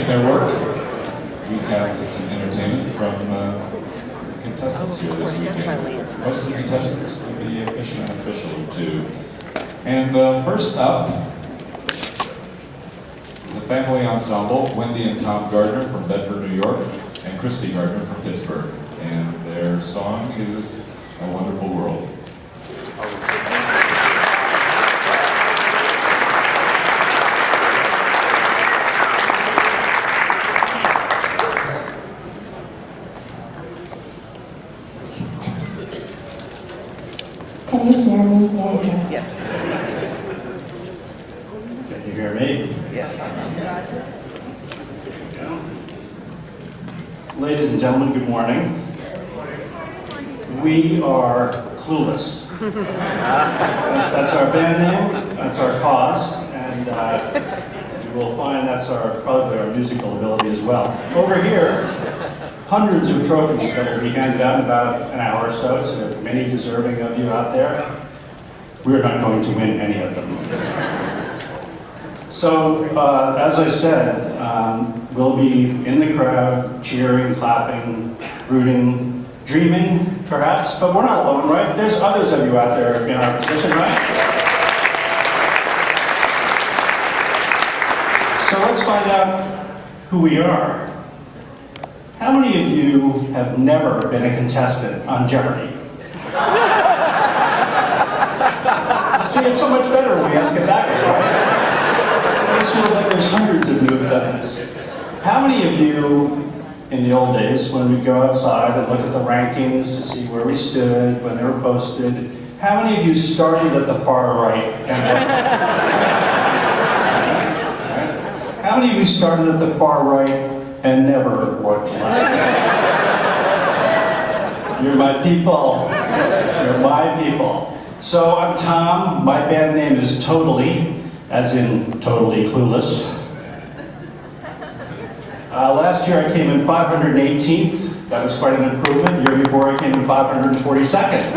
watching their work. We have some entertainment from contestants here this weekend. Most of the contestants will be official and unofficial too. And first up is a family ensemble, Wendy and Tom Garner from Bedford, New York, and Kristy Garner from Pittsburgh. And their song is A Wonderful World. Can you hear me? Yeah, Yes. Can you hear me? Yes. Ladies and gentlemen, good morning. We are Clueless. That's our band name, that's our cause, and you will find that's probably our musical ability as well. Over here, hundreds of trophies that will be handed out in about an hour or so, to many deserving of you out there. We're not going to win any of them. So, as I said, we'll be in the crowd, cheering, clapping, rooting, dreaming, perhaps, but we're not alone, right? There's others of you out there in our position, right? So let's find out who we are. How many of you have never been a contestant on Jeopardy? See, it's so much better when we ask it that way, right? It just feels like there's hundreds of you who have done this. How many of you, in the old days, when we'd go outside and look at the rankings to see where we stood, when they were posted, how many of you started at the far right? How many of you started at the far right and never worked left? You're my people. You're my people. So I'm Tom. My band name is Totally, as in totally clueless. Last year I came in 518th. That was quite an improvement. The year before I came in 542nd.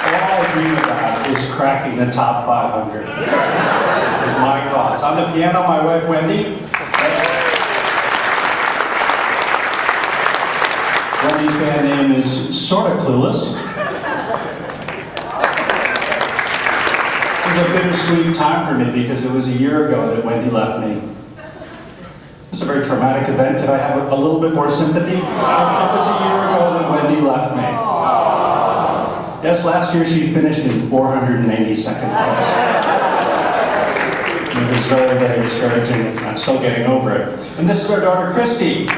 All I dream about is cracking the top 500. Is my cause. On the piano, my wife Wendy. Wendy's band name is Sort of Clueless. It was a bittersweet time for me because it was a year ago that Wendy left me. It was a very traumatic event. Could I have a little bit more sympathy? It was a year ago that Wendy left me. Yes, last year she finished in 492nd place. It was very, very discouraging. I'm still getting over it. And this is our daughter, Kristy.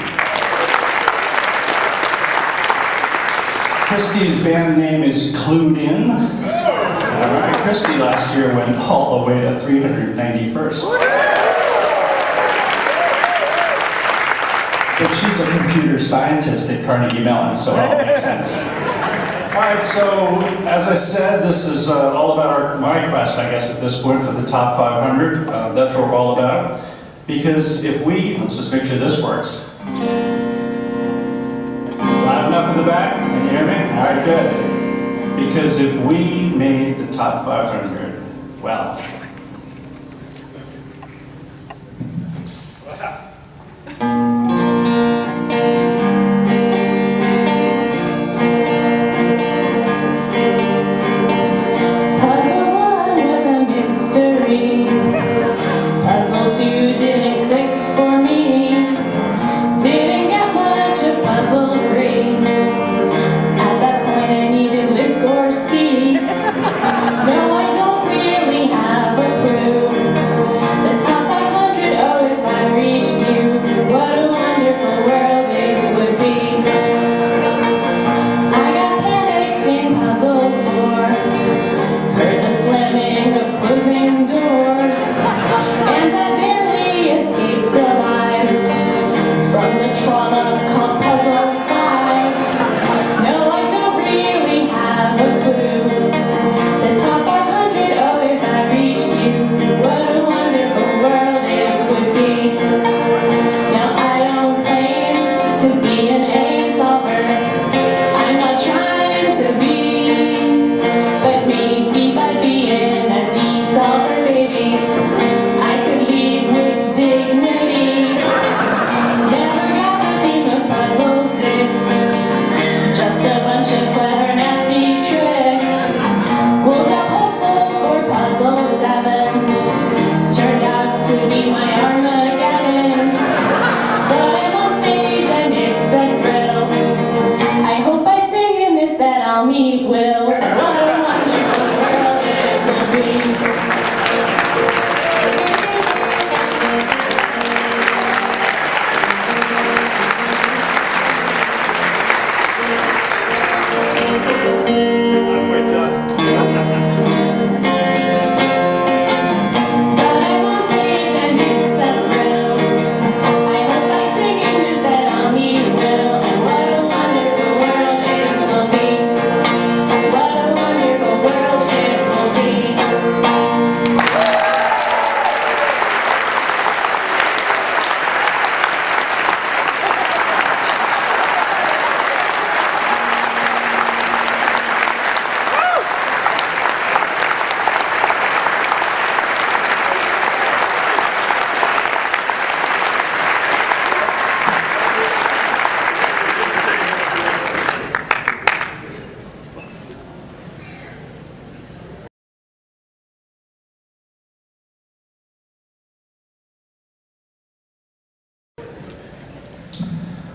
Kristy's band name is Clued In. All right, Kristy last year went all the way to 391st. But she's a computer scientist at Carnegie Mellon, so it all makes sense. All right, so as I said, this is all about my quest, I guess, at this point for the top 500. That's what we're all about. Because if let's just make sure this works. Loud enough in the back? Can you hear me? All right, good. Because if we made the top 500, well. Puzzle 1 was a mystery. Puzzle 2 didn't click for me. Didn't get much of puzzle 3. At that point I needed Lisk or Ski. No, I don't really have a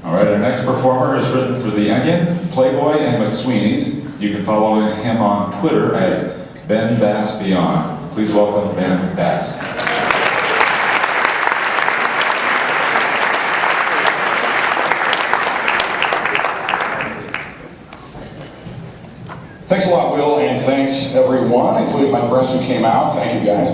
All right, our next performer is written for The Onion, Playboy, and McSweeney's. You can follow him on Twitter at Ben Bass Beyond. Please welcome Ben Bass. Thanks a lot, Will, and thanks everyone, including my friends who came out. Thank you, guys.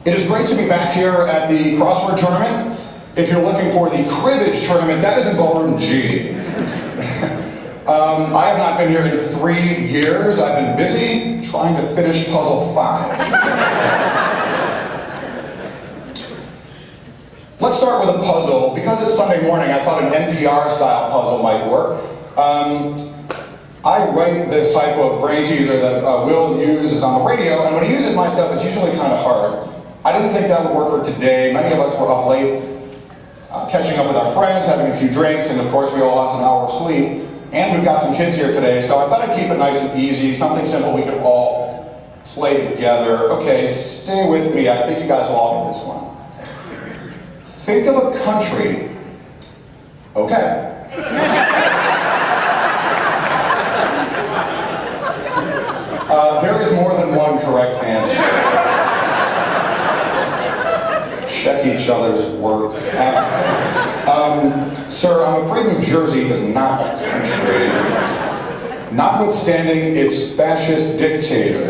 It is great to be back here at the Crossword Tournament. If you're looking for the cribbage tournament, that is in ballroom G. I have not been here in 3 years. I've been busy trying to finish puzzle 5. Let's start with a puzzle. Because it's Sunday morning, I thought an NPR-style puzzle might work. I write this type of brain teaser that Will uses on the radio, and when he uses my stuff, it's usually kind of hard. I didn't think that would work for today. Many of us were up late, catching up with our friends, having a few drinks, and of course we all lost an hour of sleep. And we've got some kids here today, so I thought I'd keep it nice and easy, something simple we could all play together. Okay, stay with me. I think you guys will all get this one. Think of a country. Okay. There is more than one correct answer. Check each other's work. Sir, I'm afraid New Jersey is not a country, notwithstanding its fascist dictator.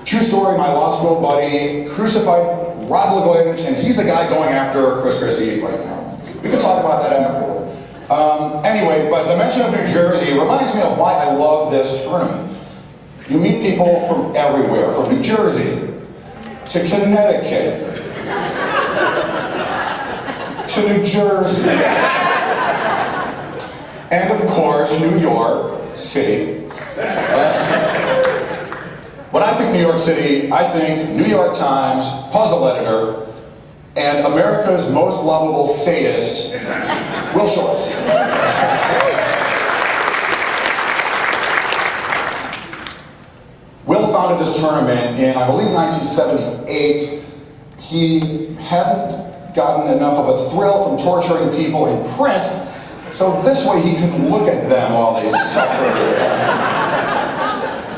True story, my law school buddy crucified Rod Blagojevich, and he's the guy going after Kristy right now. We can talk about that afterward. Anyway, but the mention of New Jersey reminds me of why I love this tournament. You meet people from everywhere, from New Jersey to Connecticut to New Jersey, and of course, New York City. When I think New York City, I think New York Times puzzle editor and America's most lovable sadist, Will Shorts. Will founded this tournament in, I believe, 1978. He hadn't gotten enough of a thrill from torturing people in print, so this way he could look at them while they suffered.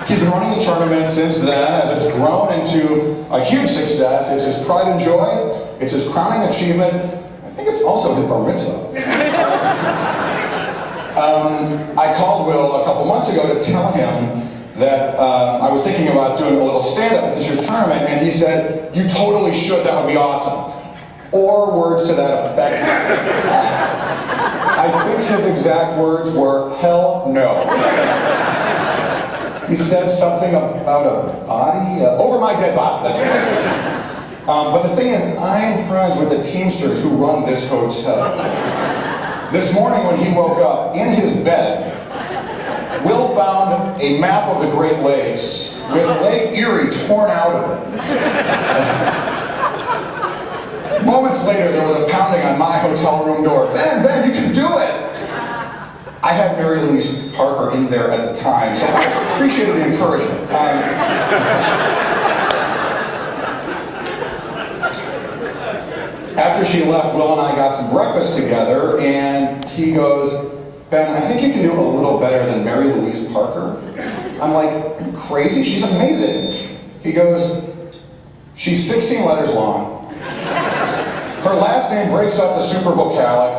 He's been running the tournament since then, as it's grown into a huge success. It's his pride and joy. It's his crowning achievement. I think it's also his bar mitzvah. I called Will a couple months ago to tell him that I was thinking about doing a little stand-up at this year's tournament, and he said, "You totally should, that would be awesome." Or words to that effect. I think his exact words were, "Hell no." He said something about a body, over my dead body, that's what he said. But the thing is, I'm friends with the Teamsters who run this hotel. This morning when he woke up, in his bed, Will found a map of the Great Lakes with Lake Erie torn out of it. Moments later, there was a pounding on my hotel room door. Ben, you can do it! I had Mary Louise Parker in there at the time, so I appreciated the encouragement. After she left, Will and I got some breakfast together, and he goes, "Ben, I think you can do a little better than Mary Louise Parker." I'm like, "Are you crazy? She's amazing." He goes, "She's 16 letters long. Her last name breaks up the supervocalic,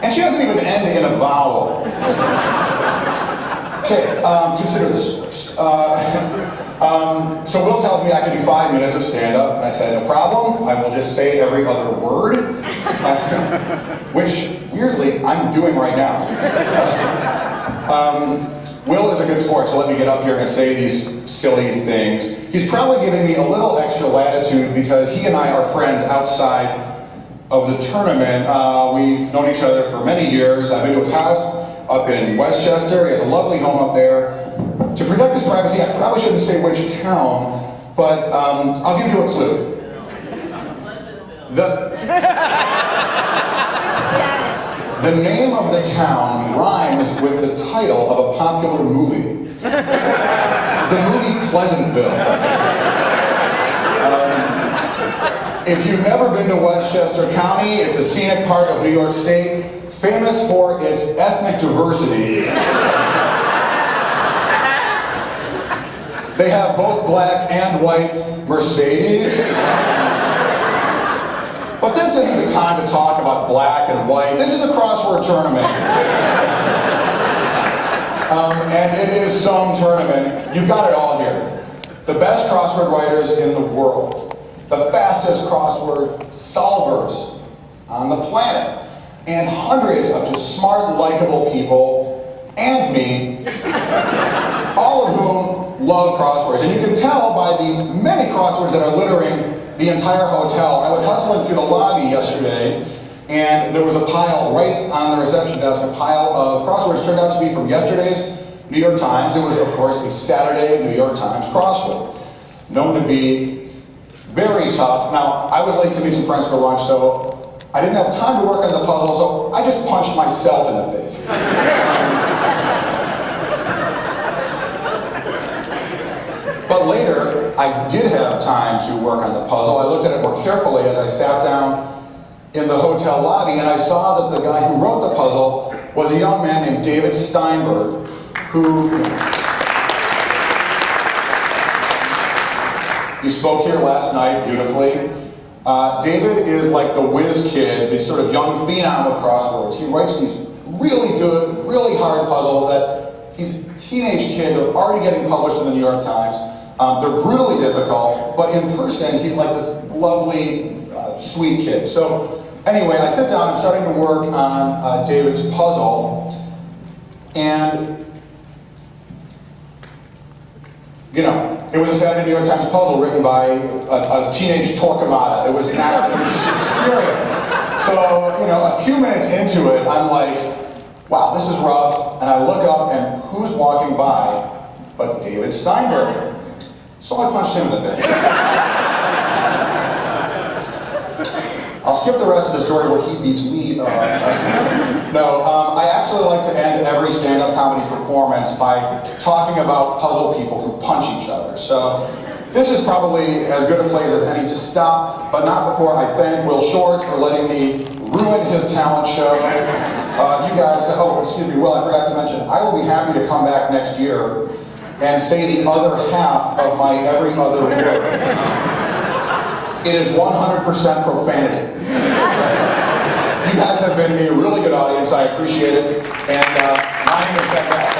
and she doesn't even end in a vowel." Okay, consider this. So Will tells me I can do 5 minutes of stand-up, and I said, "No problem, I will just say every other word," which, weirdly, I'm doing right now. Will is a good sport, so let me get up here and say these silly things. He's probably giving me a little extra latitude because he and I are friends outside of the tournament. We've known each other for many years. I've been to his house up in Westchester. He has a lovely home up there. To protect his privacy, I probably shouldn't say which town, but I'll give you a clue. The name of the town rhymes with the title of a popular movie. The movie Pleasantville. If you've never been to Westchester County, it's a scenic part of New York State, famous for its ethnic diversity. They have both black and white Mercedes. But this isn't the time to talk about black and white. This is a crossword tournament. And it is some tournament. You've got it all here. The best crossword writers in the world. The fastest crossword solvers on the planet. And hundreds of just smart, likable people, and me, all of whom love crosswords. And you can tell by the many crosswords that are littering the entire hotel. I was hustling through the lobby yesterday, and there was a pile right on the reception desk, a pile of crosswords turned out to be from yesterday's New York Times. It was, of course, a Saturday New York Times crossword, known to be very tough. Now, I was late to meet some friends for lunch, so I didn't have time to work on the puzzle, so I just punched myself in the face. But later, I did have time to work on the puzzle. I looked at it more carefully as I sat down in the hotel lobby, and I saw that the guy who wrote the puzzle was a young man named David Steinberg, who... He spoke here last night beautifully. David is like the whiz kid, this sort of young phenom of crosswords. He writes these really good, really hard puzzles that he's a teenage kid. They're already getting published in the New York Times. They're brutally difficult, but in person, he's like this lovely, sweet kid. So anyway, I sit down, I'm starting to work on David's puzzle, and you know, it was a Saturday New York Times puzzle written by a teenage Torquemada. It was not an experience. So, you know, a few minutes into it, I'm like, wow, this is rough. And I look up, and who's walking by but David Steinberg? So I punched him in the face. I'll skip the rest of the story where he beats me up. I actually like to end every stand-up comedy performance by talking about puzzle people who punch each other. So this is probably as good a place as any to stop, but not before I thank Will Shorts for letting me ruin his talent show. You guys, oh, excuse me, Will, I forgot to mention, I will be happy to come back next year and say the other half of my every other word. It is 100% profanity. You guys have been a really good audience. I appreciate it. And my name is Vic Fleming.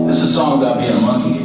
This is a song about being a monkey.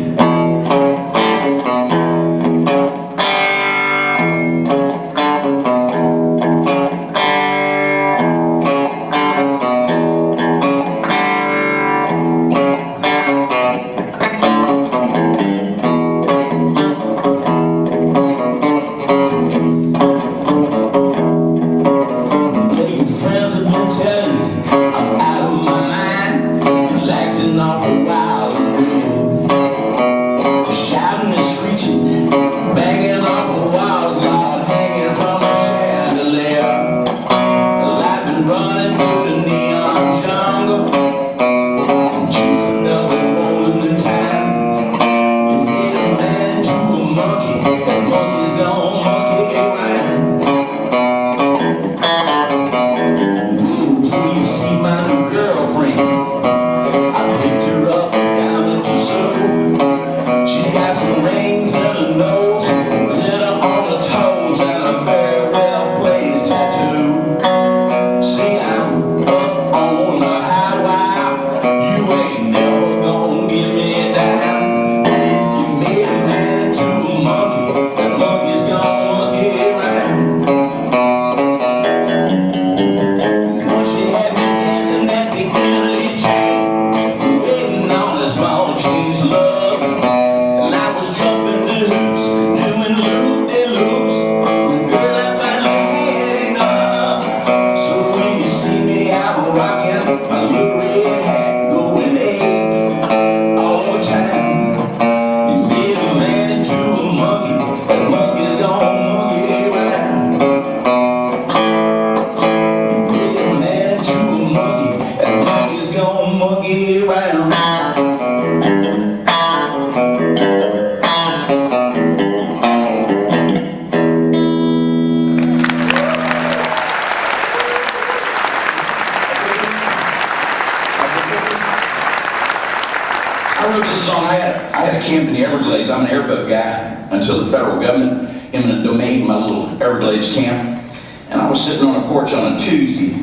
I had a camp in the Everglades. I'm an airboat guy until the federal government eminent domain my little Everglades camp. And I was sitting on a porch on a Tuesday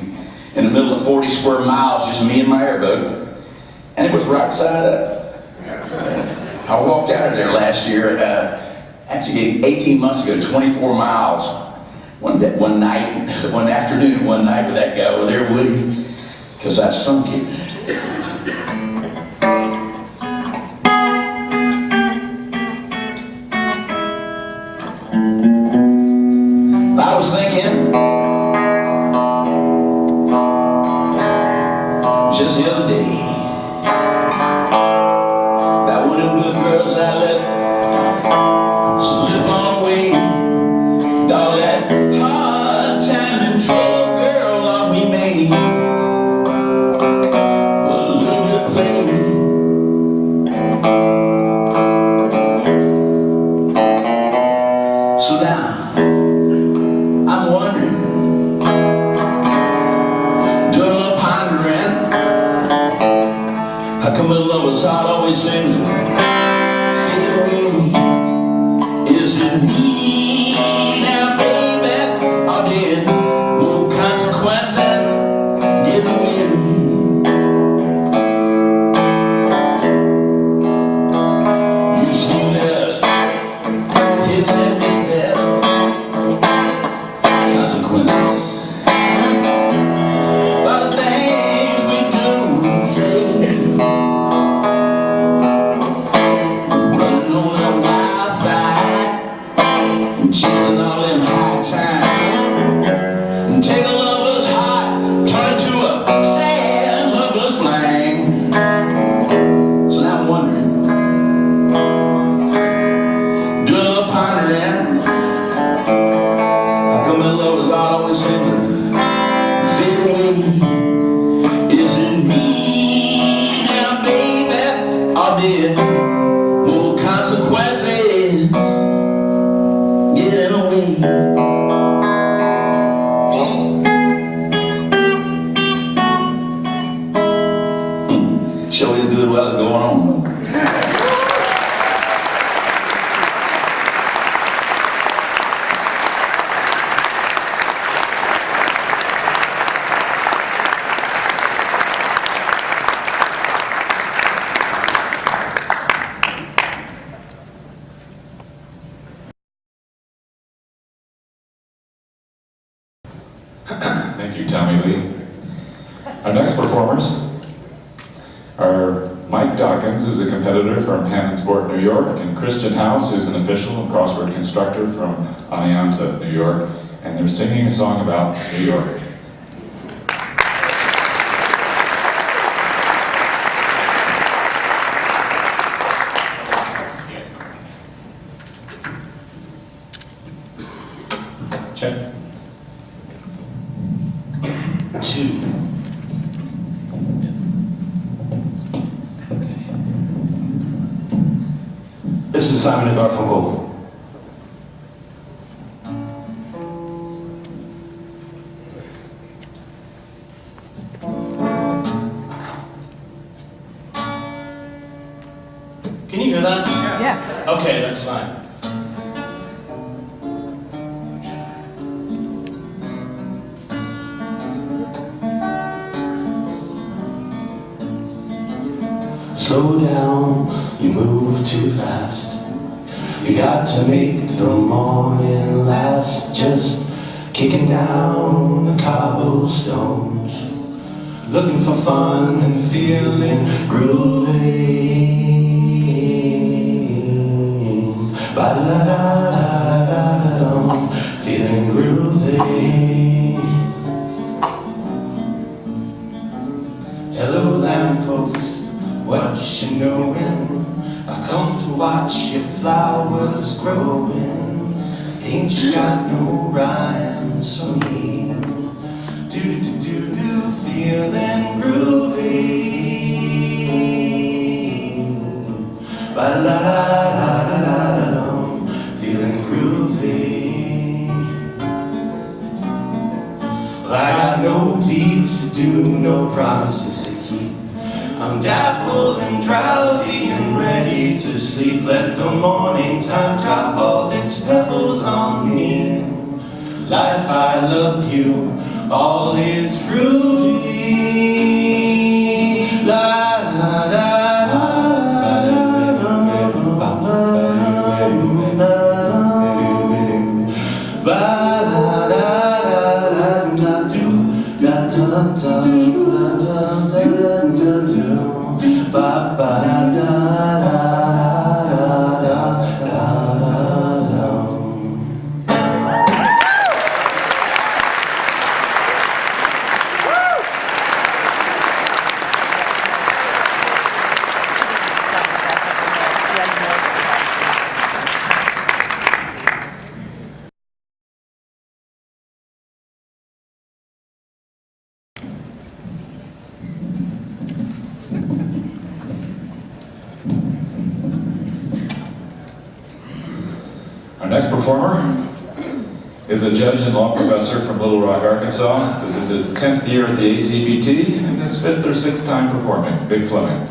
in the middle of 40 square miles, just me and my airboat. And it was right side up. I walked out of there last year, actually 18 months ago, 24 miles. One afternoon, one night with that guy over there, Woody, because I sunk it. I was thinking, just the other day, about one of them good girls that I let slip on away, and all that hard time and trouble, girl, all we made was a little bit of play. So now I'm wondering, doing a little pondering, how come the lover's heart always seems to fade away? Is it me now, baby, or did more consequences get away? You see that it's and misses consequences. But the things we do and say, running on the wild side, chasing all them high times, and take a lover's heart, turn it to a sad lover's flame. So now I'm wondering, doing a little pondering, how come that lover's heart always seems to fade away? Is it me now, baby, or did more consequences getting away? Show is good while it's going on. Thank you, Tommy Lee. Our next performers are Mike Dockins, who's a competitor from Hammondsport, New York, and Kristian, who's an official and crossword constructor from Alianta, New York, and they're singing a song about New York. Check. 2. This is Simon and Garfunkel. Can you hear that? Yeah. Okay, that's fine. Slow down, you move too fast. You got to make the morning last. Just kicking down the cobblestones, looking for fun and feeling groovy. Ba-da-da-da-da-da-dum, feeling groovy. Hello lamppost, what you knowin'? I come to watch your flowers growing. Ain't you got no rhymes for me? Do-do-do-do, feeling groovy. Ba-da-da-da-da-da-dum, feeling groovy. Well, I got no deeds to do, no promises to keep. I'm dappled and drowsy and ready to sleep. Let the morning time drop all its pebbles on me. Life, I love you, all is ruby. La la la. Our next performer is a judge and law professor from Little Rock, Arkansas. This is his 10th year at the ACBT and his 5th or 6th time performing. Vic Fleming.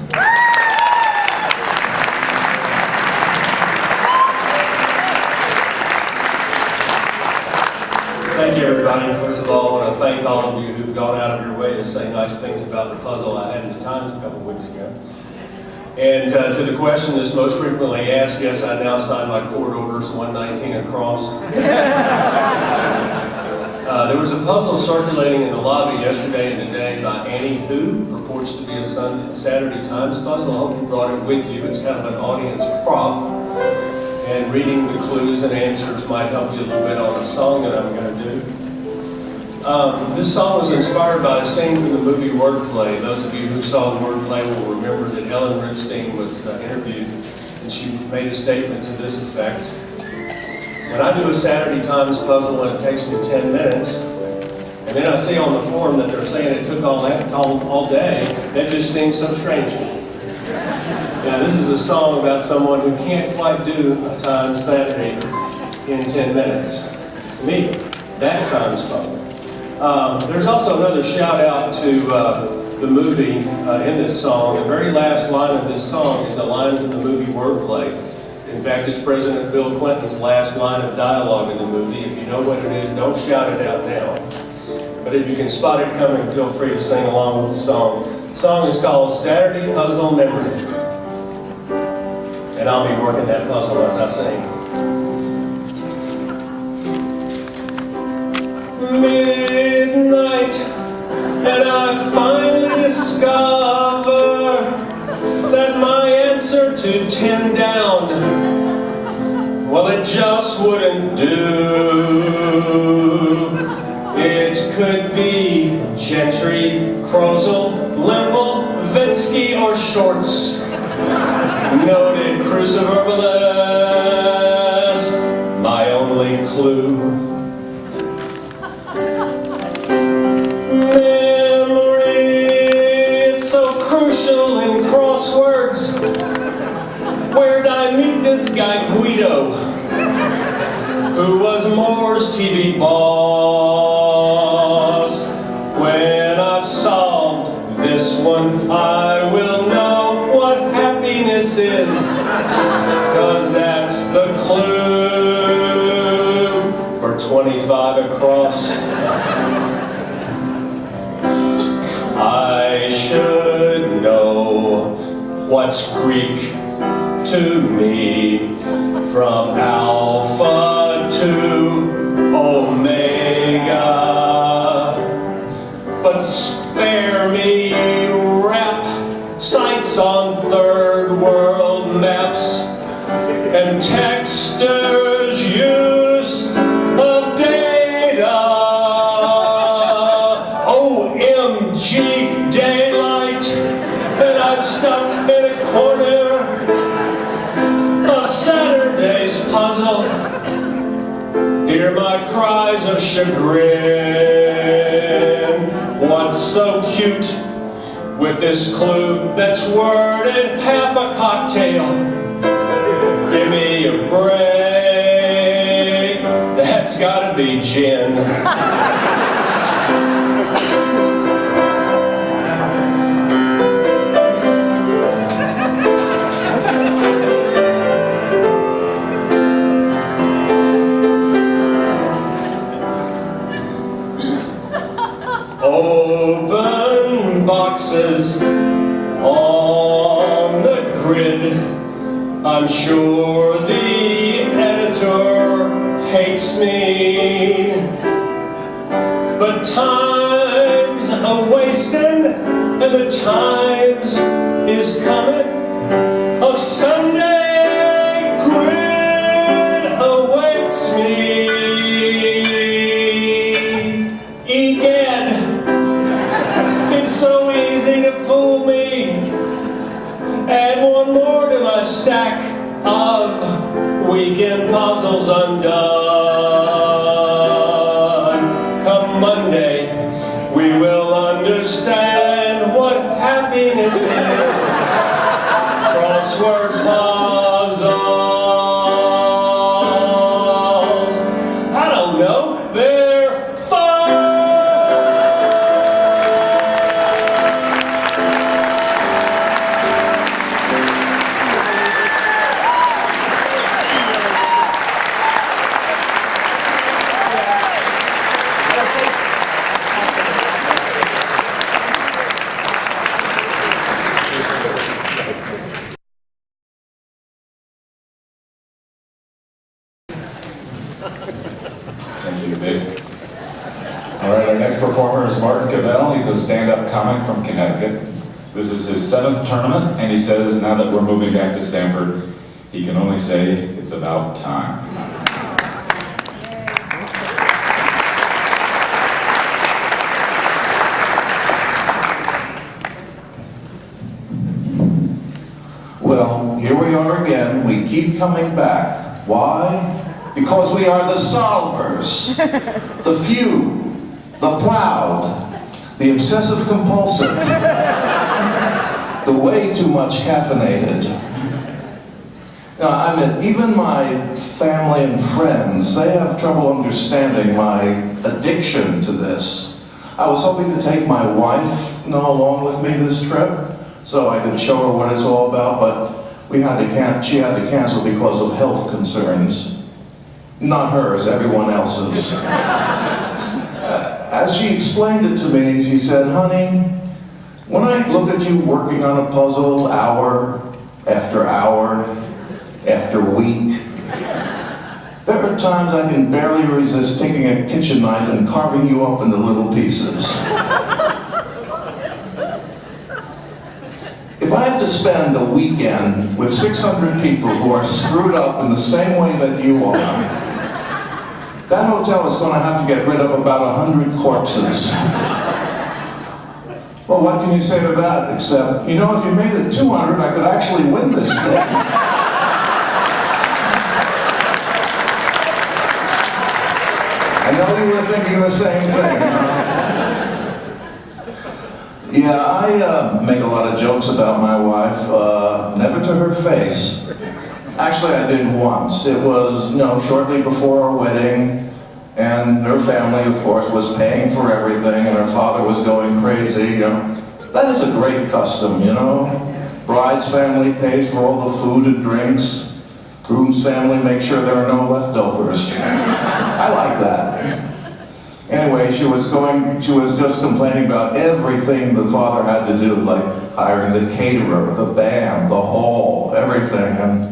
Thank you, everybody. First of all, I want to thank all of you who've gone out of your way to say nice things about the puzzle I had in the Times a couple of weeks ago. And to the question that's most frequently asked, yes, I now sign my court orders 119 across. There was a puzzle circulating in the lobby yesterday and today by Annie Who, purports to be a Saturday Times puzzle. I hope you brought it with you. It's kind of an audience prop. And reading the clues and answers might help you a little bit on the song that I'm going to do. This song was inspired by a scene from the movie Wordplay. Those of you who saw Wordplay will remember that Ellen Ripstein was interviewed, and she made a statement to this effect. When I do a Saturday Times puzzle and it takes me 10 minutes, and then I see on the forum that they're saying it took all day, that just seems so strange to me. Now, this is a song about someone who can't quite do a Times Saturday in 10 minutes. Me, that sounds fun. There's also another shout out to the movie in this song. The very last line of this song is a line from the movie Wordplay. In fact, it's President Bill Clinton's last line of dialogue in the movie. If you know what it is, don't shout it out now. But if you can spot it coming, feel free to sing along with the song. The song is called Saturday Puzzle Memory. And I'll be working that puzzle as I sing. Midnight, and I finally discover that my answer to 10 down, well, it just wouldn't do. It could be Gentry, Krosel, Limble, Vinsky, or Shorts. Noted cruciverbalist, my only clue. Memory, it's so crucial in crosswords. Where'd I meet this guy Guido, who was Moore's TV boss? When I've solved this one, I will know what happiness is, 'cause that's the clue for 25 across. I should know what's Greek to me, from Alpha to Omega. But spare me rap sites on third world maps and texters' use of data. OMG daylight, and I'm stuck in a corner of Saturday's puzzle. Hear my cries of chagrin. What's so cute with this clue that's worded half a cocktail? Give me a break. That's gotta be gin. boxes on the grid. I'm sure the editor hates me, but time's a-wasting and the Times is coming. A Sunday grid awaits me. Egad, it's so easy to fool me. Add one more to my stack of weekend puzzles undone. Come Monday, we will understand what happiness is. Crossword puzzles. I don't know, they're fun. Thank you, Vic. All right, our next performer is Martin Kivell. He's a stand-up comic from Connecticut. This is his 7th tournament, and he says now that we're moving back to Stamford, he can only say it's about time. Well, here we are again. We keep coming back. Why? Because we are the solvers, the few, the proud, the obsessive compulsive, the way too much caffeinated. Now, I mean, even my family and friends, they have trouble understanding my addiction to this. I was hoping to take my wife along with me this trip, so I could show her what it's all about, but she had to cancel because of health concerns. Not hers, everyone else's. As she explained it to me, she said, honey, when I look at you working on a puzzle hour after hour after week, there are times I can barely resist taking a kitchen knife and carving you up into little pieces. If I have to spend a weekend with 600 people who are screwed up in the same way that you are, that hotel is going to have to get rid of about 100 corpses. Well, what can you say to that, except, you know, if you made it 200, I could actually win this thing. I know you were thinking the same thing, huh? Yeah, I make a lot of jokes about my wife, never to her face. Actually, I did once. It was, shortly before our wedding, and her family, of course, was paying for everything, and her father was going crazy. That is a great custom, Bride's family pays for all the food and drinks. Groom's family makes sure there are no leftovers. I like that. Anyway, she was just complaining about everything the father had to do, like hiring the caterer, the band, the hall, everything. And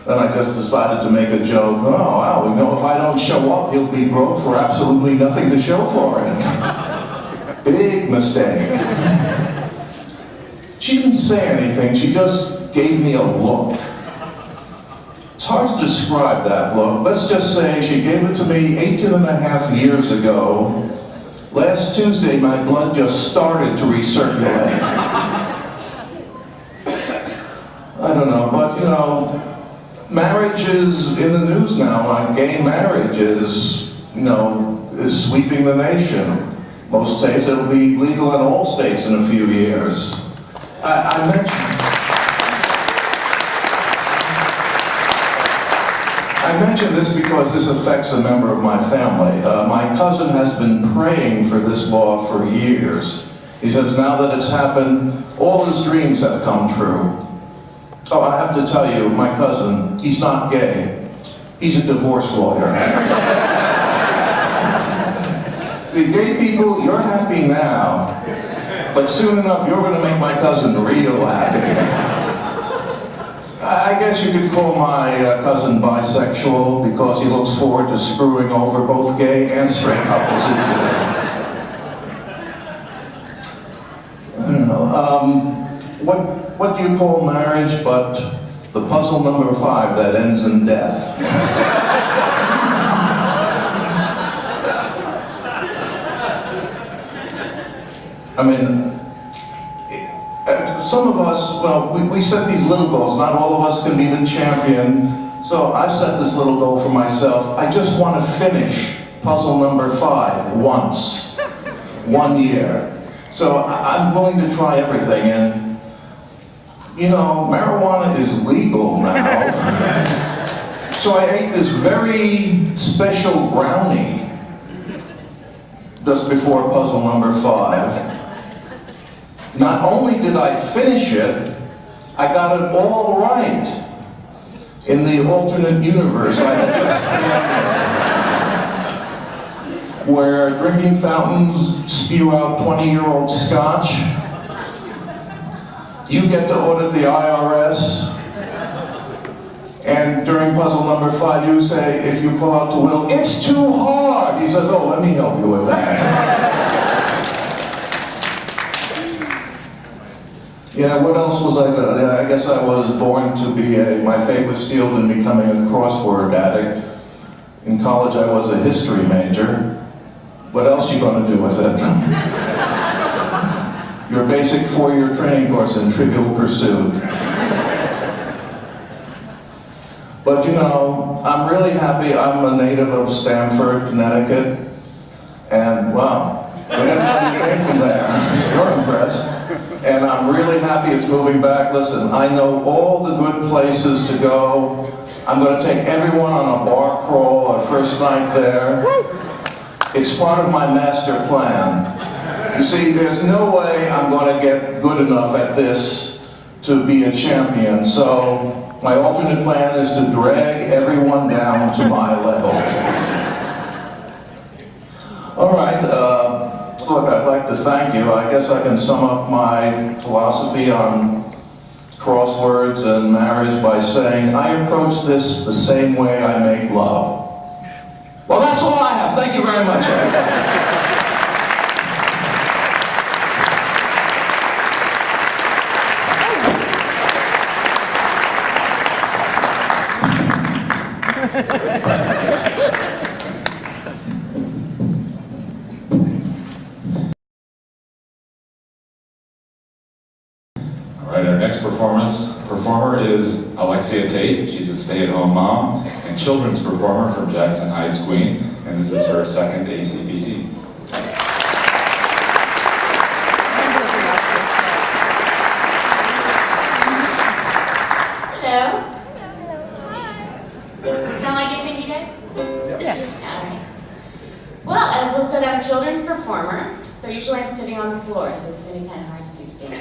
then I just decided to make a joke. Oh, wow, if I don't show up, he'll be broke for absolutely nothing to show for it. Big mistake. She didn't say anything, she just gave me a look. It's hard to describe that look. Let's just say she gave it to me 18.5 years ago. Last Tuesday, my blood just started to recirculate. I don't know, but marriage is in the news now. Gay marriage is sweeping the nation. Most states it'll be legal in all states in a few years. I mention this because this affects a member of my family. My cousin has been praying for this law for years. He says now that it's happened, all his dreams have come true. Oh, I have to tell you, my cousin, he's not gay. He's a divorce lawyer. See, gay people, you're happy now. But soon enough, you're going to make my cousin real happy. I guess you could call my cousin bisexual because he looks forward to screwing over both gay and straight couples equally. I don't know. What do you call marriage but the puzzle number 5 that ends in death? I mean, some of us, well, we set these little goals. Not all of us can be the champion. So I've set this little goal for myself. I just want to finish puzzle number 5 once. 1 year. So I'm willing to try everything. And, you know, marijuana is legal now. So I ate this very special brownie just before puzzle number 5. Not only did I finish it, I got it all right. In the alternate universe I had just created, where drinking fountains spew out 20-year-old scotch, you get to audit the IRS, and during puzzle number 5 you say, if you pull out the will, it's too hard. He says, oh, let me help you with that. Yeah, what else was I doing? I guess I was born to be my fate was sealed in becoming a crossword addict. In college I was a history major. What else you gonna do with it? Your basic 4-year training course in Trivial Pursuit. But you know, I'm really happy. I'm a native of Stamford, Connecticut. And wow, look at how you came from there. You're impressed. And I'm really happy it's moving back. Listen, I know all the good places to go. I'm going to take everyone on a bar crawl our first night there. It's part of my master plan. You see, there's no way I'm going to get good enough at this to be a champion. So my alternate plan is to drag everyone down to my level. All right. Look, I'd like to thank you. I guess I can sum up my philosophy on crosswords and marriage by saying I approach this the same way I make love. Well, that's all I have. Thank you very much, everybody. Our next performer is Alexia Tate. She's a stay-at-home mom and children's performer from Jackson Heights, Queen, and this is her second ACBT. Hello. Sound like anything, you guys? Yeah. All right. Well, as Will said, I'm a children's performer, so usually I'm sitting on the floor, so it's going to be kind of hard to do standing.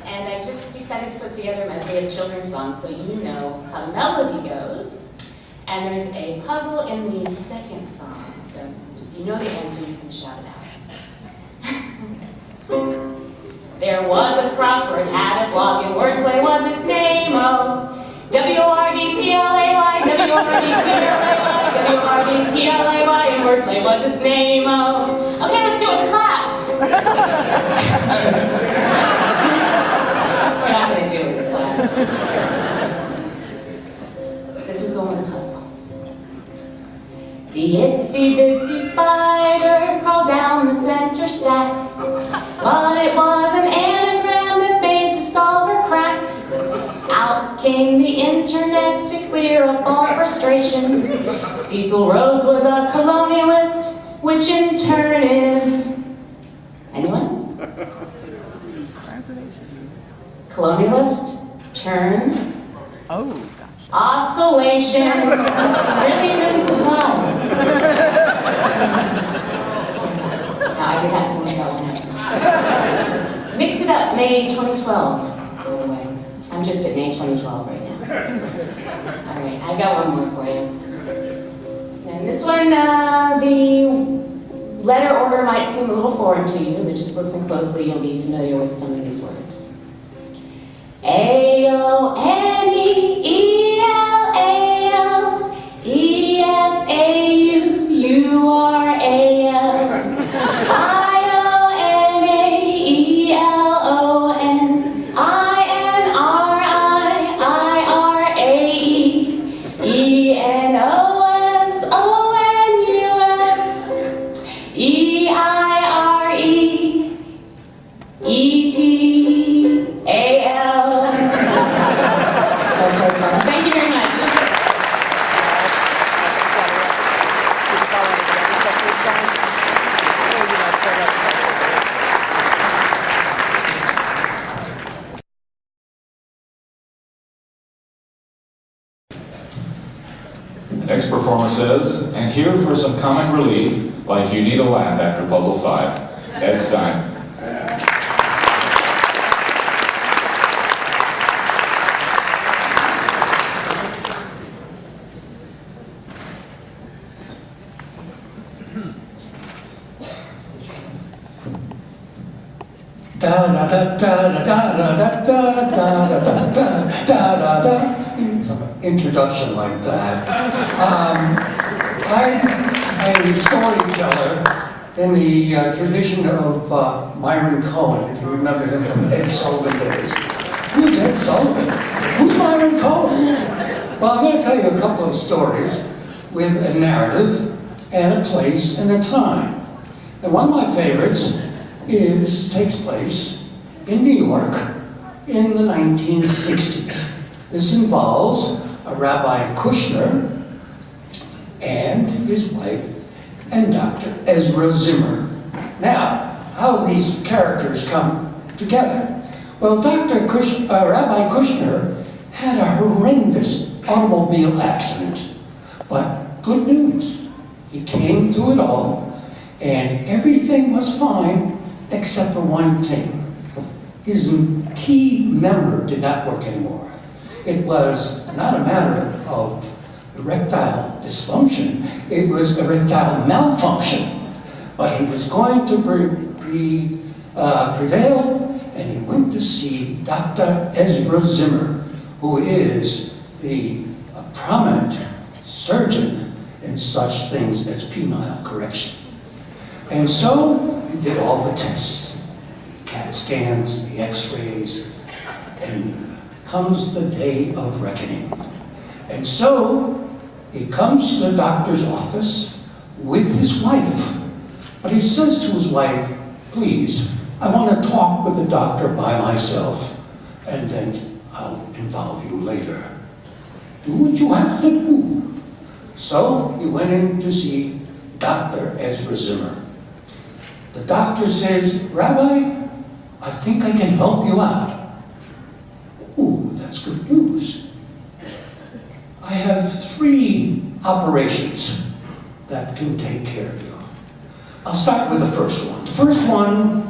And I just decided to put together a medley of children's songs so you know how the melody goes. And there's a puzzle in the second song, so if you know the answer, you can shout it out. There was a crossword, had a blog, and wordplay was its name, oh. W-O-R-D-P-L-A-Y, W-O-R-D-P-L-A-Y, W-O-R-D-P-L-A-Y, and wordplay was its name, oh. Okay, let's do it with claps. We're not going to do it with claps. This is the one with the puzzle. The itsy bitsy spider crawled down the center stack, but it was an anagram that made the solver crack. Out came the internet to clear up all frustration. Cecil Rhodes was a colonialist, which in turn is... anyone? Colonialist, turn, oscillation. Really surprised. No, I did have to look that one up. Mixed it up, May 2012, by the way. I'm just at May 2012 right now. All right, I got one more for you. And this one, the letter order might seem a little foreign to you, but just listen closely, you'll be familiar with some of these words. A-O-N-E-E-L-A-L, E-S-A-U-U-R-A-L, I-O-N-A-E-L-O-N, I-N-R-I-I-R-A-E, E-N-O-S-O-N-U-S, E-I-R-E, E-T-A-L. Thank you very much. The next performer says, and here for some comic relief, like you need a laugh after Puzzle 5, Ed Stein. Some introduction like that. I'm a storyteller in the tradition of Myron Cohen, if you remember him from Ed Sullivan days. Who's Ed Sullivan? Who's Myron Cohen? Well, I'm going to tell you a couple of stories with a narrative and a place and a time. And one of my favorites takes place in New York in the 1960s. This involves a Rabbi Kushner and his wife and Dr. Ezra Zimmer. Now, how do these characters come together? Well, Rabbi Kushner had a horrendous automobile accident, but good news, he came through it all, and everything was fine except for one thing. His key member did not work anymore. It was not a matter of erectile dysfunction, it was erectile malfunction. But he was going to prevail, and he went to see Dr. Ezra Zimmer, who is the prominent surgeon in such things as penile correction. And so he did all the tests, the CAT scans, the x-rays, and comes the day of reckoning. And so he comes to the doctor's office with his wife. But he says to his wife, please, I want to talk with the doctor by myself, and then I'll involve you later. Do what you have to do. So he went in to see Dr. Ezra Zimmer. The doctor says, Rabbi, I think I can help you out. Ooh, that's good news. I have 3 operations that can take care of you. I'll start with the first one. The first one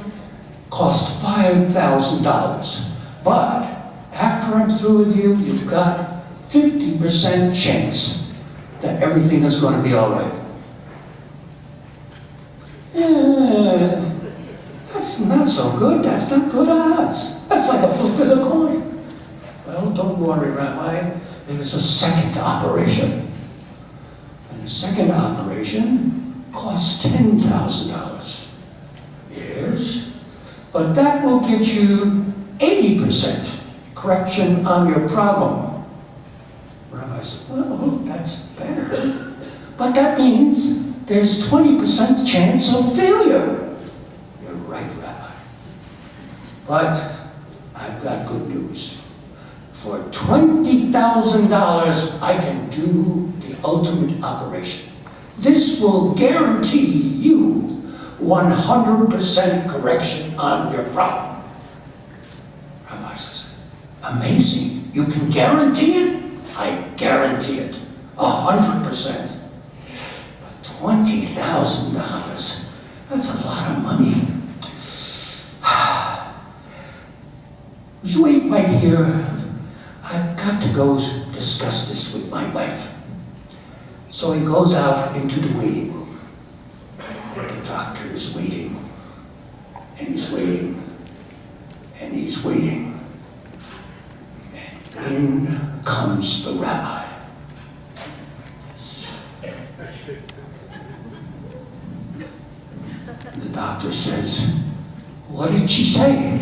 cost $5,000. But after I'm through with you, you've got 50% chance that everything is going to be all right. That's not so good. That's not good odds. That's like a flip of the coin. Well, don't worry, Rabbi. There is a second operation. And the second operation costs $10,000. Yes, but that will get you 80% correction on your problem. Rabbi said, well, that's better. But that means there's 20% chance of failure. You're right, Rabbi. But I've got good news. For $20,000, I can do the ultimate operation. This will guarantee you 100% correction on your problem. Rabbi says, amazing. You can guarantee it? I guarantee it. 100%. But $20,000, that's a lot of money. Would you wait right here? I've got to go discuss this with my wife. So he goes out into the waiting room. And the doctor is waiting, and he's waiting, and he's waiting. And in comes the rabbi. The doctor says, "What did she say?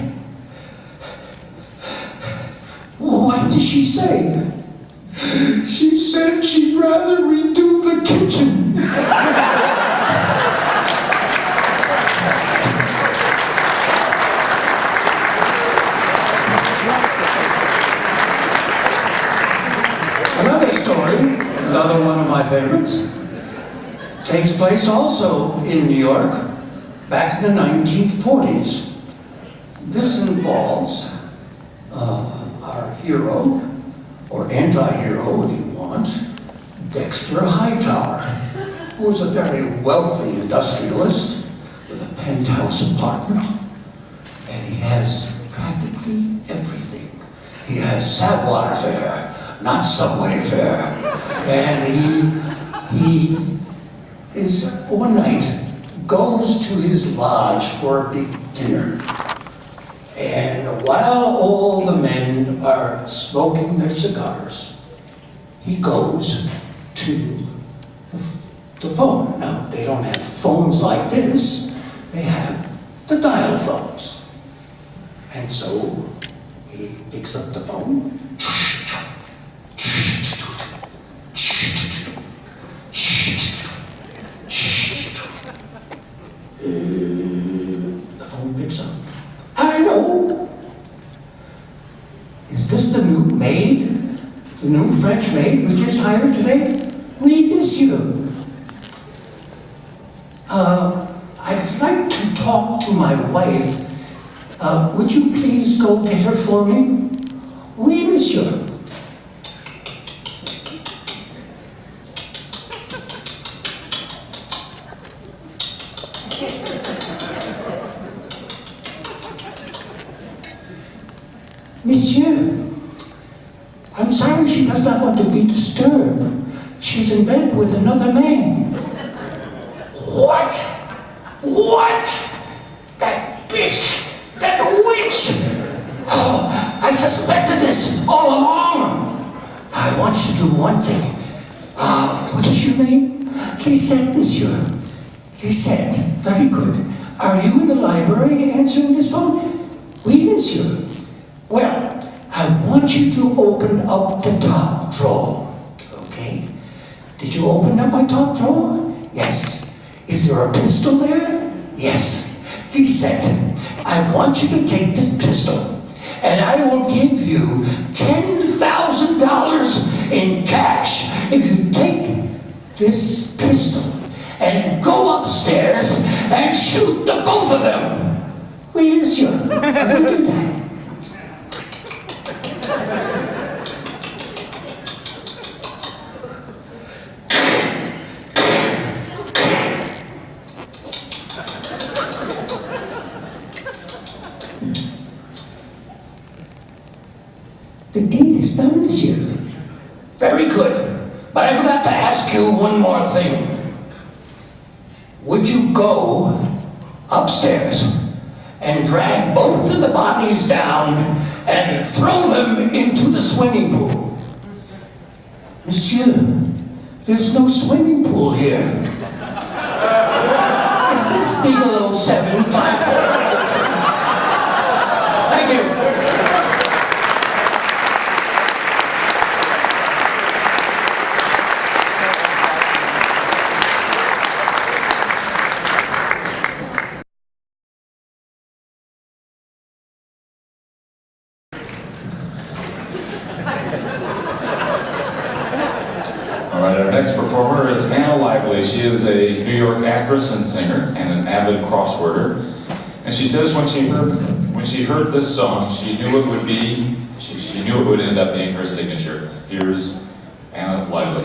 What did she say?" "She said she'd rather redo the kitchen." Another story, another one of my favorites, takes place also in New York back in the 1940s. This involves our hero, or anti-hero if you want, Dexter Hightower, who was a very wealthy industrialist with a penthouse apartment, and he has practically everything. He has savoir faire, not subway fare, and he is one night goes to his lodge for a big dinner. And while all the men are smoking their cigars, he goes to the phone. Now, they don't have phones like this. They have the dial phones. And so he picks up the phone. The phone picks up. "Hello? Is this the new maid? The new French maid we just hired today?" "Oui, monsieur. I'd like to talk to my wife. Would you please go get her for me?" "Oui, monsieur." "Monsieur, I'm sorry, she does not want to be disturbed. She's in bed with another man." "What? What? That bitch! That witch! Oh, I suspected this all along. I want you to do one thing. What is your name?" "Lisette, monsieur." "Lisette, very good. Are you in the library answering this phone?" "Oui, monsieur." "Well, I want you to open up the top drawer, okay? Did you open up my top drawer?" "Yes." "Is there a pistol there?" "Yes." "Lisette, I want you to take this pistol, and I will give you $10,000 in cash if you take this pistol and go upstairs and shoot the both of them." "Oui, monsieur. I will do that." "The deed is done, monsieur." "Very good. But I've got to ask you one more thing. Would you go upstairs and drag both of the bodies down and throw them into the swimming pool?" "Monsieur, there's no swimming pool here." "Is this Bigelow 754? Thank you." She is a New York actress and singer and an avid crossworder. And she says when she heard this song, she knew it would be, she knew it would end up being her signature. Here's Anna Lively.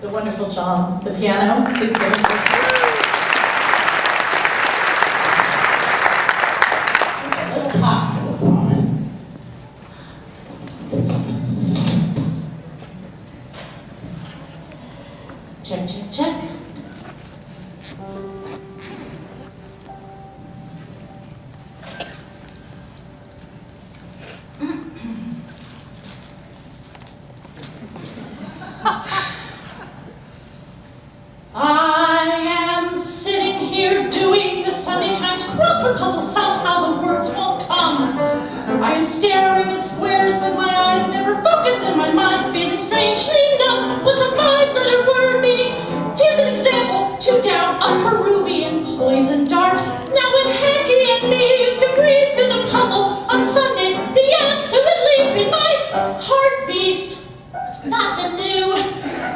The wonderful John, the piano, please give him a little hot for the song. crossword puzzle, somehow the words won't come. I am staring at squares, but my eyes never focus, and my mind's feeling strangely numb. What's a 5-letter word meaning? Here's an example. 2 down, a Peruvian poison dart. Now when Hecky and me used to breeze through the puzzle on Sundays, the answer would leap in my heart beast. That's a new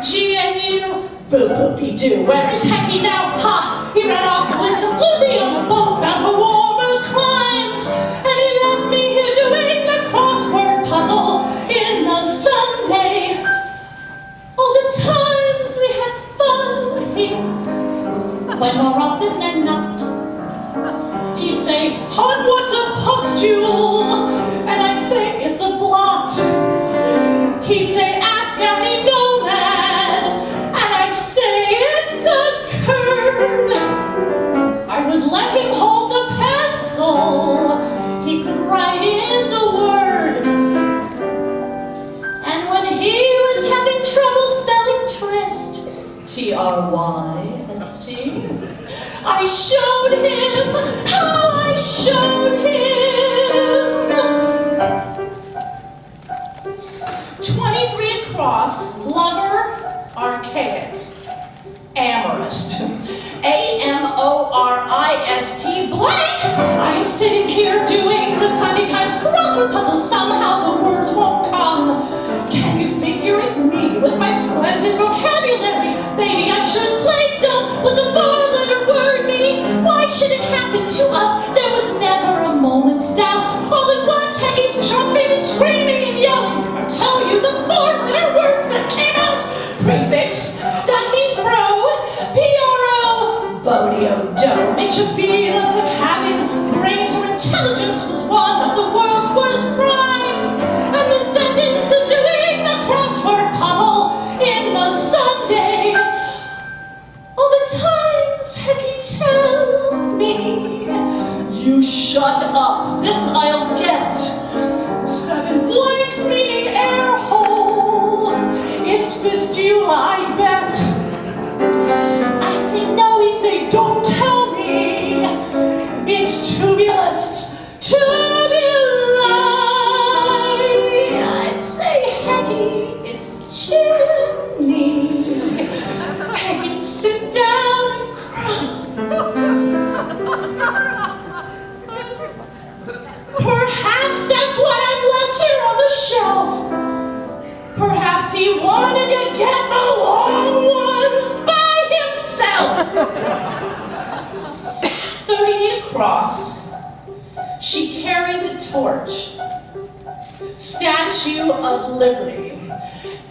GNU. Boop-boopy-doo. Where is Hecky now? Ha! He ran off with some floozy on a boat bound for warmer climes. And he left me here doing the crossword puzzle in the Sunday. All the times we had fun with him, when more often than not, he'd say, "Hon, what's a pustule?" And I'd say, "It's a blot." He'd say, "Afghani nomad," and I'd say, "It's a curd." I would let him hold the pencil. He could write in the word. And when he was having trouble spelling tryst, T-R-Y-S-T, I showed him how I showed him. 23 across, lover, archaic. Amorist. A-M-O-R-I-S-T blank. I am sitting here doing the Sunday Times crossword puzzle. Somehow the words won't come. Can you figure it? Me with my splendid vocabulary. Maybe I should play dumb. What's a 4-letter word meaning? Why should it happen to us? There was never a moment's doubt. All at once, Hecky's jumping and screaming and yelling. I tell you the 4-letter words that came out. Prefix. That means bro. P-R-O. Bodio-do. Makes you feel as if having brains or intelligence was one of the world's worst crimes. And the sentence is doing the crossword puzzle in the Sunday. All the times Hecky tell me, "You shut up, this I'll get." 7 blanks meaning air hole. It's fistula, I bet. I'd say no, he'd say, "Don't tell me." It's tubulus, tubuli. I'd say, "Hecky, it's chimney." Hecky'd sit down and cry. Perhaps that's why I'm left here on the shelf. Perhaps he wanted to get the long ones by himself. 30 across. She carries a torch. Statue of Liberty.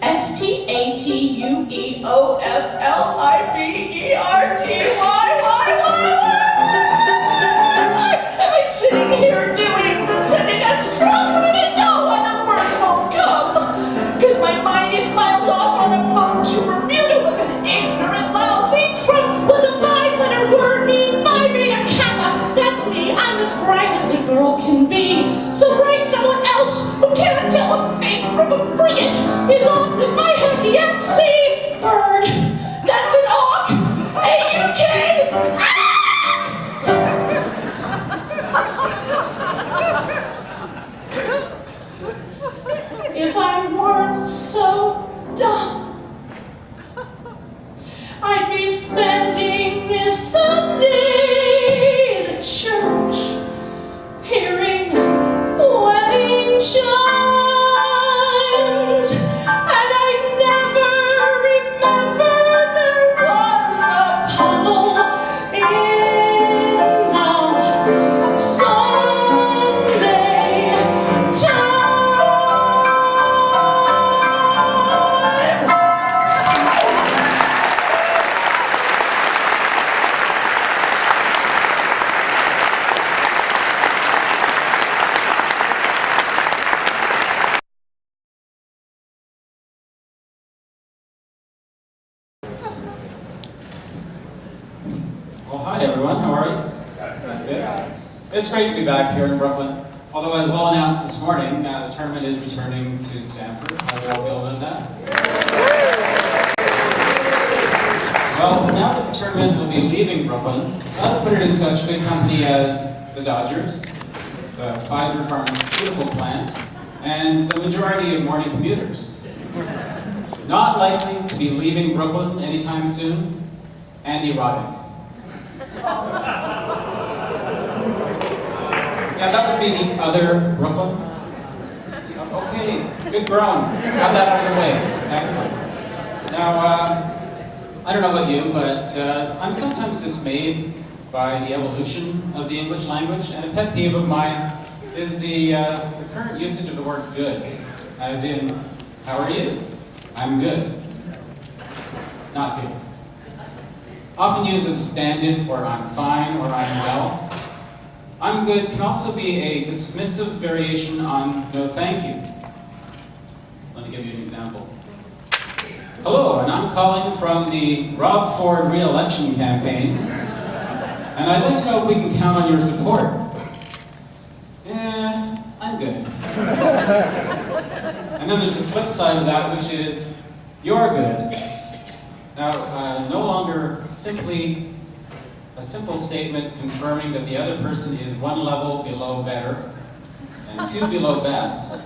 S-T-A-T-U-E-O-F-L-I-B-E-R-T-Y-Y-Y-Y-Y. Am I sitting here doing the Sunday Times crossword and no other words won't come? Cause my mind is miles off on a boat to Bermuda with an ignorant, lousy crumb. What's a 5-letter word mean? Phi Beta Kappa. That's me. I'm as bright as a girl can be. So bright someone else who can't tell a fake from a frigate is off with my Hecky at sea. Bird. That's an auk. A-U-K. If I weren't so dumb, I'd be spending this Sunday in a church, hearing wedding chimes, and I never remember there was a puzzle in the Sunday Times. Well, hi everyone, how are you? Good. It's great to be back here in Brooklyn. Although, as well announced this morning, the tournament is returning to Stanford. How do you all feel about that? Well, now that the tournament will be leaving Brooklyn, I'll put it in such good company as the Dodgers, the Pfizer pharmaceutical plant, and the majority of morning commuters. Not likely to be leaving Brooklyn anytime soon, and erotic. Yeah, that would be the other Brooklyn. Okay, good grown. Got that out of the way. Excellent. Now, I don't know about you, but I'm sometimes dismayed by the evolution of the English language, and a pet peeve of mine is the current usage of the word good, as in, how are you? I'm good. Not good. Often used as a stand-in for I'm fine or I'm well. I'm good can also be a dismissive variation on no thank you. Let me give you an example. Hello, and I'm calling from the Rob Ford re-election campaign, and I'd like to know if we can count on your support. I'm good. And then there's the flip side of that, which is, you're good. Now, no longer simply a simple statement confirming that the other person is one level below better and two below best.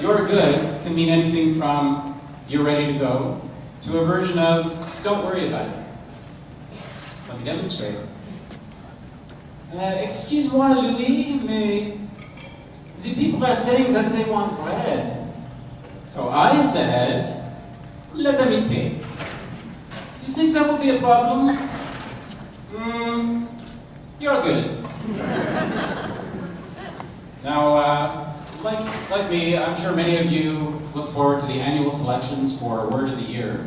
You're good can mean anything from you're ready to go to a version of don't worry about it. Let me demonstrate. Excuse-moi, Louis, mais the people are saying that they want bread. So I said, let them eat cake. Do you think that will be a problem? You're good. Now, like me, I'm sure many of you look forward to the annual selections for Word of the Year.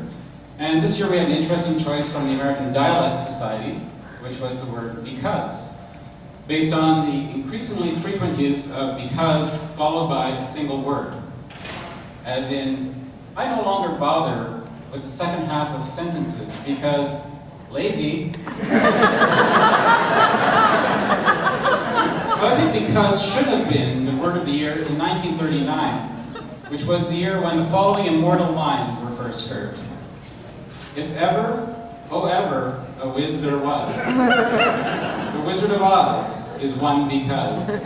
And this year we had an interesting choice from the American Dialect Society, which was the word because, based on the increasingly frequent use of because followed by a single word. As in, I no longer bother with the second half of sentences because lazy. But I think because should have been the word of the year in 1939, which was the year when the following immortal lines were first heard. If ever, oh ever, a whiz there was. The Wizard of Oz is one because.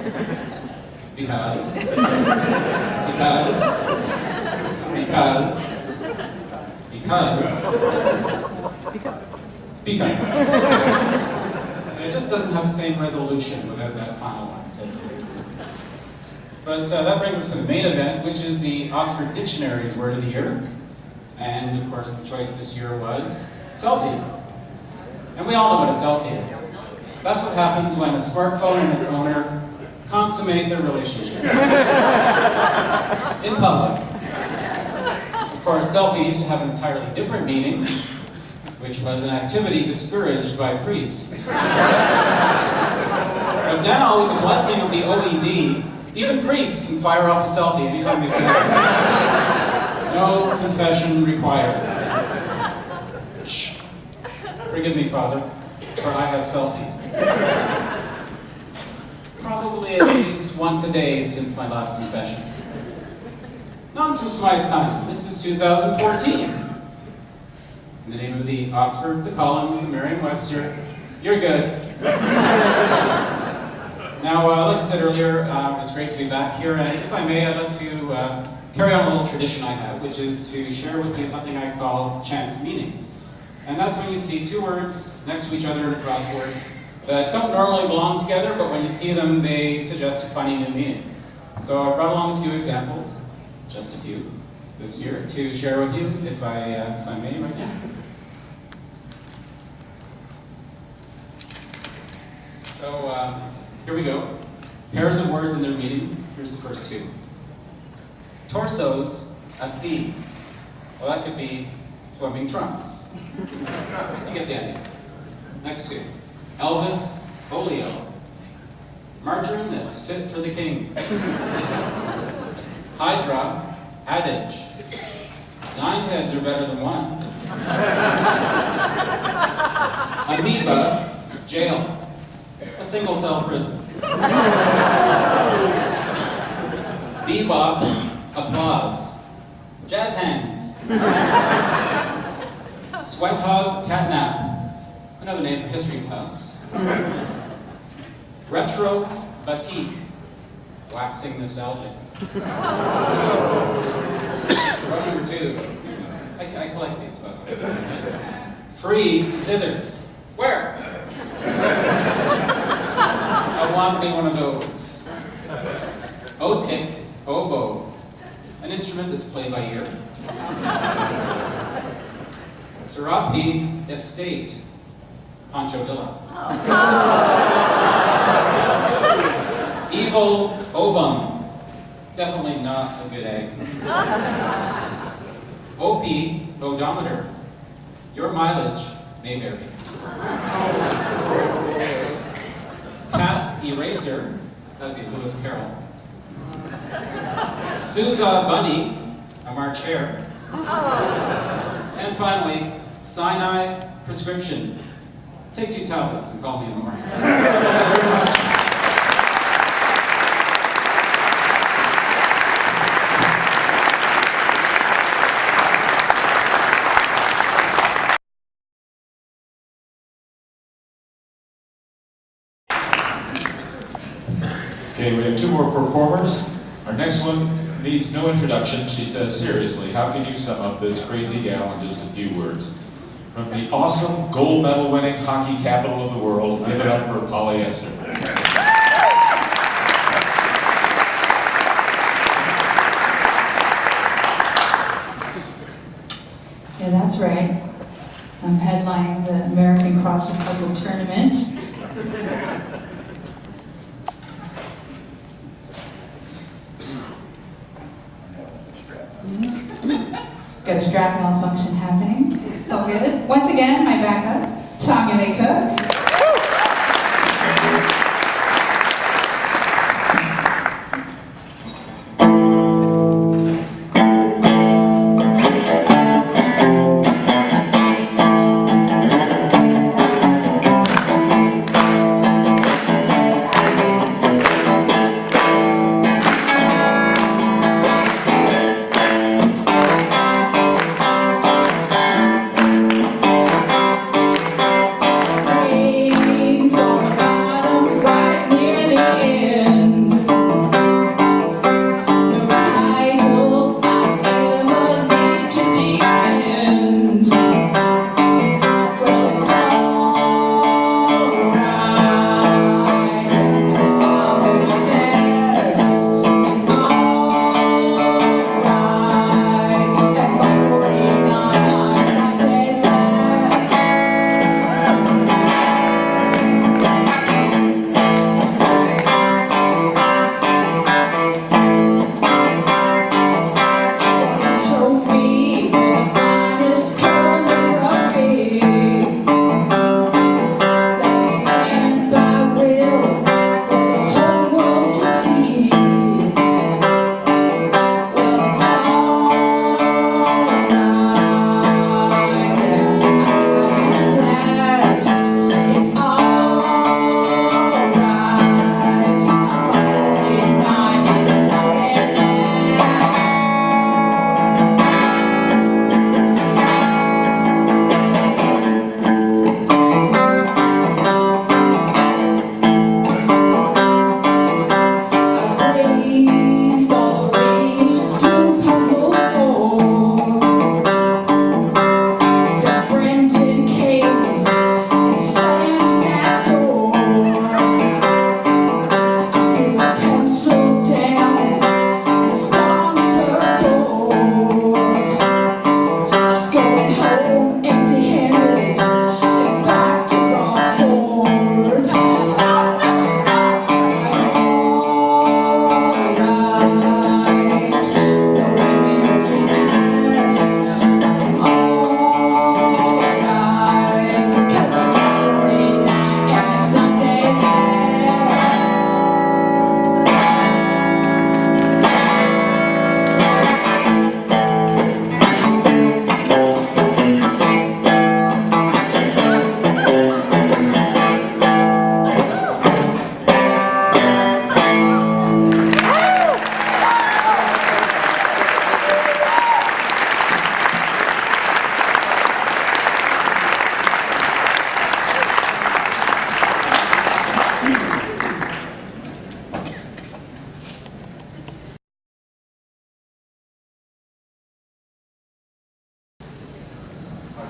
Because. And it just doesn't have the same resolution without that final one, does it? But that brings us to the main event, which is the Oxford Dictionary's Word of the Year. And of course, the choice this year was selfie. And we all know what a selfie is. That's what happens when a smartphone and its owner consummate their relationship. In public. Of course, selfie used to have an entirely different meaning, which was an activity discouraged by priests. But now, with the blessing of the OED, even priests can fire off a selfie anytime they feel like it. No confession required. Shh. Forgive me, Father, for I have selfie. Probably at least once a day since my last confession. Nonsense, my son. This is 2014. In the name of the Oxford, the Collins, the Merriam-Webster, you're good. Now, like I said earlier, it's great to be back here, and if I may, I'd like to carry on a little tradition I have, which is to share with you something I call chance meanings. And that's when you see two words next to each other in a crossword that don't normally belong together, but when you see them, they suggest a funny new meaning. So I brought along a few examples, just a few, this year, to share with you, if I may, right now. So here we go. Pairs of words and their meaning. Here's the first two. Torsos, a sea. Well, that could be swimming trunks. You get the idea. Next two. Elvis, polio. Margarine that's fit for the king. Hydra, adage. 9 heads are better than 1. Amoeba, jail. A single-cell prison. Bebop, applause. Jazz hands. Sweat hog catnap. Another name for history class. Retro batik. Waxing nostalgic. Row number 2. I collect these, by the way. Free zithers. Where? I want to be one of those. Otik, oboe. An instrument that's played by ear. Serapi estate. Pancho Villa. Evil ovum. Definitely not a good egg. OP, odometer. Your mileage may vary. Cat eraser. That'd be Lewis Carroll. Sousa bunny. A March hare. And finally, Sinai prescription. Take 2 tablets and call me in the morning. Thank you very much. Okay, we have 2 more performers. Our next one needs no introduction. She says, seriously, how can you sum up this crazy gal in just a few words? From the awesome gold medal winning hockey capital of the world, give it up for Esther. Yeah, that's right. I'm headlining the American Crossword Puzzle Tournament. Got a strap malfunction happening. It's all good. Once again, my backup, Tommy Lee Cook. Three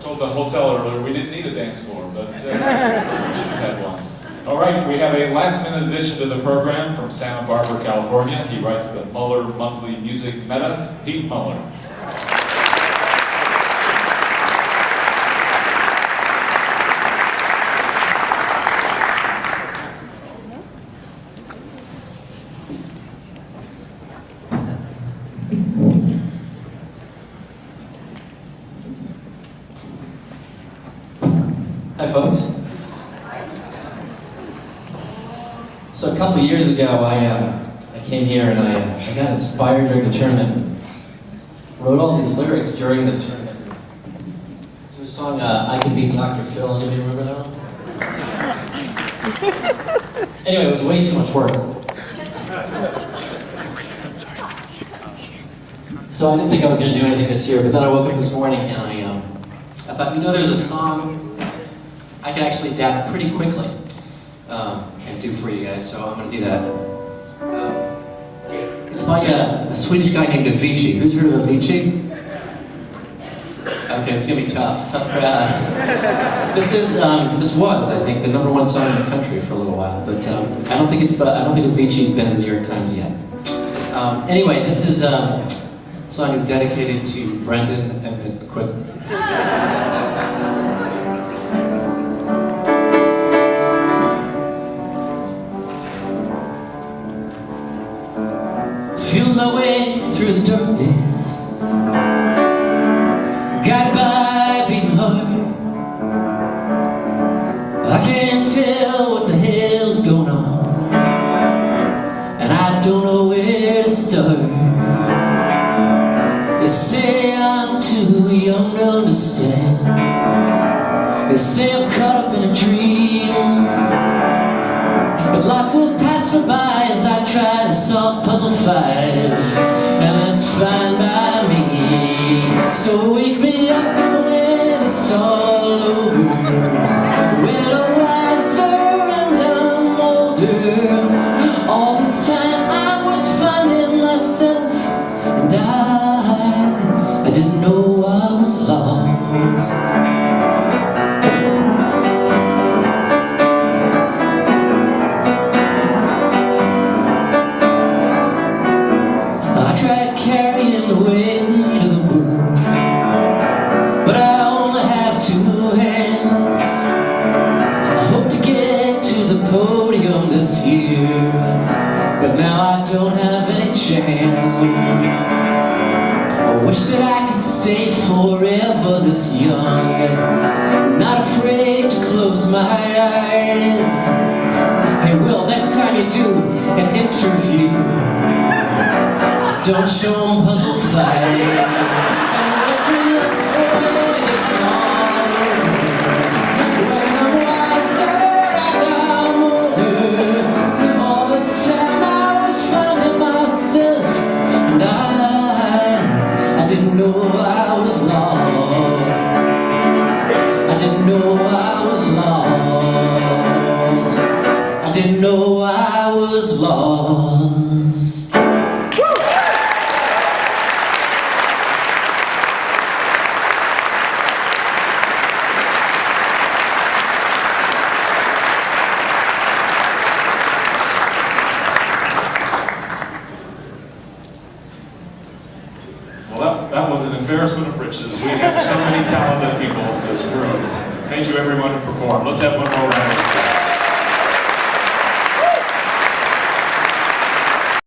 told the hotel earlier we didn't need a dance floor, but we should have had one. All right, we have a last-minute addition to the program from Santa Barbara, California. He writes the Muller Monthly Music Meta, Pete Muller. Hi, folks. So a couple of years ago, I came here and I got inspired during the tournament. Wrote all these lyrics during the tournament. There's a song, I Can Beat Dr. Phil. Anybody remember that one? Anyway, it was way too much work. So I didn't think I was going to do anything this year, but then I woke up this morning and I thought, you know, there's a song I can actually adapt pretty quickly and do for you guys, so I'm going to do that. It's by a Swedish guy named Avicii. Who's heard of Avicii? Okay, it's going to be tough crowd. This was, I think, the #1 song in the country for a little while, but I don't think Avicii's been in the New York Times yet. Anyway, this song is dedicated to Brendan and Quigley. Feel my way through the darkness, guided by a beating heart. I can't tell what the hell's going on, and I don't know where to start. They say I'm too young to understand. They say I'm caught up in a dream, but life will pass me by as I try to solve puzzle 5, and that's fine by me. So wake me up when it's all over, when I'm wiser and I'm older. All this time I was finding myself, and I didn't know I was lost. Carrying the weight of the world, but I only have 2 hands. I hope to get to the podium this year, but now I don't have any chance. I wish that I could stay forever this young, not afraid to close my eyes. Hey Will, next time you do an interview, don't show them puzzle 5. And wake me up when it's all over, when I'm wiser and I'm older. All this time I was finding myself, and I didn't know I was lost. I didn't know I was lost. I didn't know I was lost. That was an embarrassment of riches. We have so many talented people in this room. Thank you everyone who performed. Let's have one more round of applause.